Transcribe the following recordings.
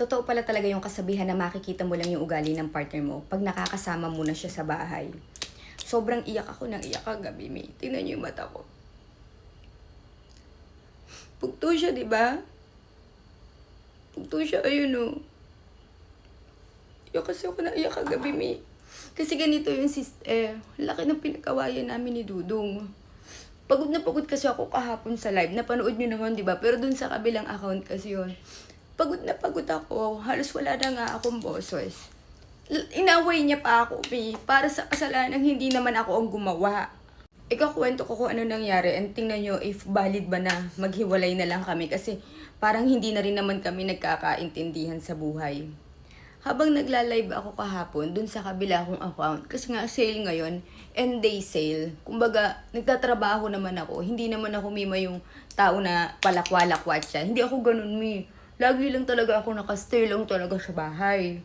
Totoo pala talaga yung kasabihan na makikita mo lang yung ugali ng partner mo pag nakakasama mo na siya sa bahay. Sobrang iyak ako ng iyak kagabi, May. Tingnan niyo yung mata ko. Pugto siya, di ba? Pugto siya, ayun o. Iyak kasi ako ng iyak kagabi, May. Kasi ganito yung laki ng pinag-awayan namin ni Dudong. Pagod na pagod kasi ako kahapon sa live. Napanood niyo naman, di ba? Pero dun sa kabilang account kasi yun. Pagod na pagod ako. Halos wala na nga akong boses. Inaway niya pa ako, May. Para sa kasalanan, hindi naman ako ang gumawa. Ikakwento ko kung ano nangyari and tingnan nyo if valid ba na maghiwalay na lang kami kasi parang hindi na rin naman kami nagkakaintindihan sa buhay. Habang nagla-live ako kahapon dun sa kabila kong account, kasi nga sale ngayon, end day sale. Kumbaga, nagtatrabaho naman ako. Hindi naman ako mima yung tao na palakwalakwat siya. Hindi ako ganun, Mi. Lagi lang talaga ako nakastay lang talaga sa bahay.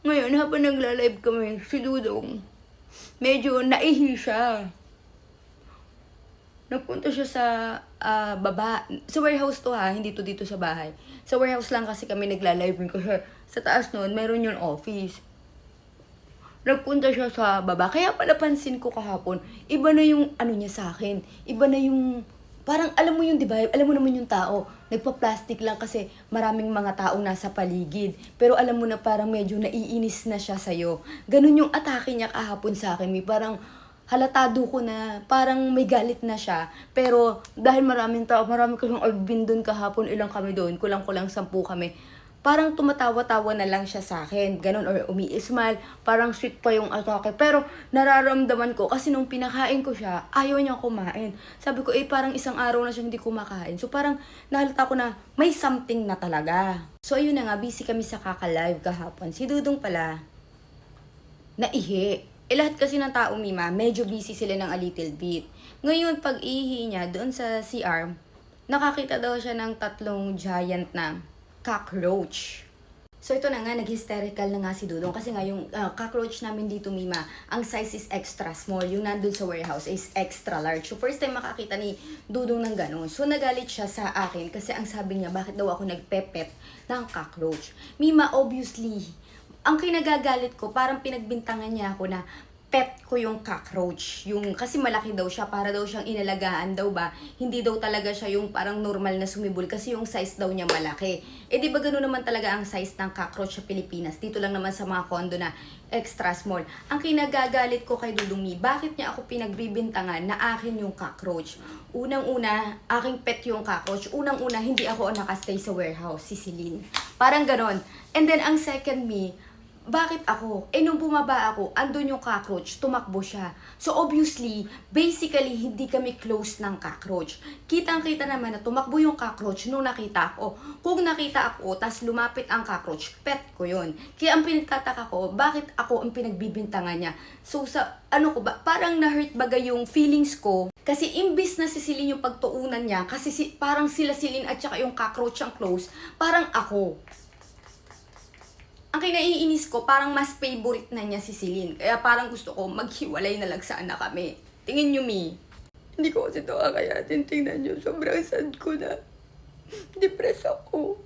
Ngayon, habang nagla-live kami, si Dudong, medyo naihi siya. Nagpunta siya sa baba. Sa warehouse to ha, hindi to dito sa bahay. Sa warehouse lang kasi kami nagla-live kasi sa taas noon, meron yung office. Nagpunta siya sa baba. Kaya pala pansin ko kahapon, iba na yung ano niya sa akin. Iba na yung, parang alam mo yung, di ba? Alam mo naman yung tao, nagpa-plastic lang kasi maraming mga taong nasa paligid. Pero alam mo na parang medyo naiinis na siya sa'yo. Ganun yung atake niya kahapon sa akin. May parang, halatado ko na parang may galit na siya. Pero dahil maraming tao, marami kaming albin doon kahapon, ilang kami doon, kulang-kulang 10 kami. Parang tumatawa-tawa na lang siya sa akin, ganun, or umi-smile, parang sweet pa yung atake. Pero nararamdaman ko, kasi nung pinakain ko siya, ayaw niya kumain. Sabi ko, parang isang araw na siya hindi kumakain. So parang nahalata ko na may something na talaga. So ayun na nga, busy kami sa kaka-live kahapon. Si Dudong pala, naihi. Lahat kasi ng tao, Mima, medyo busy sila ng a little bit. Ngayon, pag ihi niya doon sa CR, nakakita daw siya ng 3 giant na cockroach. So ito na nga, nag-hysterical na nga si Dudong kasi nga yung cockroach namin dito, Mima, ang size is extra small. Yung nandun sa warehouse is extra large. So first time makakita ni Dudong ng ganun. So nagalit siya sa akin kasi ang sabi niya, bakit daw ako nagpepet ng cockroach? Mima, obviously, ang kinagagalit ko, parang pinagbintangan niya ako na pet ko yung cockroach. Yung, kasi malaki daw siya, para daw siyang inalagaan daw ba. Hindi daw talaga siya yung parang normal na sumibol kasi yung size daw niya malaki. Di ba gano'n naman talaga ang size ng cockroach sa Pilipinas? Dito lang naman sa mga condo na extra small. Ang kinagagalit ko kay Dudong, bakit niya ako pinagbibintangan na akin yung cockroach? Unang-una, aking pet yung cockroach. Unang-una, hindi ako nakastay sa warehouse, si Celine. Parang gano'n. And then, ang second, bakit ako? Nung bumaba ako, andun yung cockroach, tumakbo siya. So obviously, basically, hindi kami close ng cockroach. Kitang-kita naman na tumakbo yung cockroach nung nakita ako. Kung nakita ako, tas lumapit ang cockroach, pet ko yun. Kaya ang pinagtataka ko, bakit ako ang pinagbibintangan niya? So sa, parang na-hurt bagay yung feelings ko. Kasi imbis na si Celine yung pagtuunan niya, kasi parang sila Celine at saka yung cockroach ang close, parang ako. Ang kinaiinis ko, parang mas favorite na niya si Celine. Kaya parang gusto ko maghiwalay na lang sana kami. Tingin niyo, Mi. Hindi ko kasi ito kakayatin. Tingnan niyo, sobrang sad ko na. Depressed ako.